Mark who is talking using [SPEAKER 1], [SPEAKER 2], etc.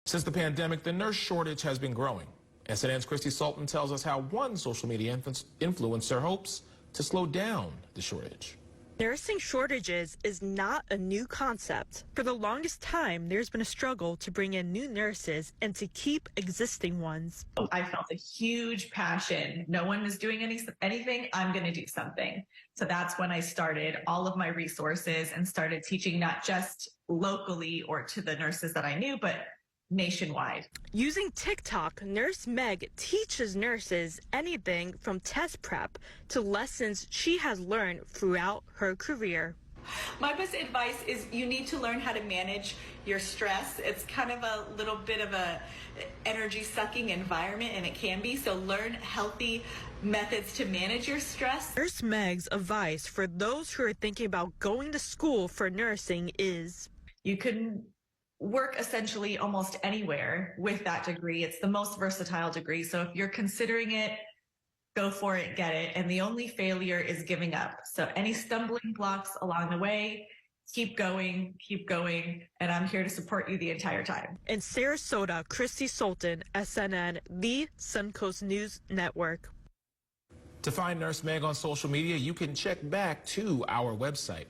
[SPEAKER 1] Since the pandemic, the nurse shortage has been growing. SNN's Christy Sultan tells us how one social media influencer hopes to slow down the shortage.
[SPEAKER 2] Nursing shortages is not a new concept. For the longest time, there's been a struggle to bring in new nurses and to keep existing ones.
[SPEAKER 3] I felt a huge passion. No one was doing anything. I'm going to do something. So that's when I started all of my resources and started teaching not just locally or to the nurses that I knew, but nationwide.
[SPEAKER 2] Using TikTok, Nurse Meg teaches nurses anything from test prep to lessons she has learned throughout her career.
[SPEAKER 4] My best advice is you need to learn how to manage your stress. It's kind of a little bit of a energy sucking environment, and it can be. So learn healthy methods to manage your stress.
[SPEAKER 2] Nurse Meg's advice for those who are thinking about going to school for nursing is
[SPEAKER 3] you can work essentially almost anywhere with that degree. It's the most versatile degree. So if you're considering it, go for it, get it. And the only failure is giving up. So any stumbling blocks along the way, keep going, and I'm here to support you the entire time.
[SPEAKER 2] In Sarasota, Christy Sultan, SNN, the Suncoast News Network.
[SPEAKER 1] To find Nurse Meg on social media, you can check back to our website.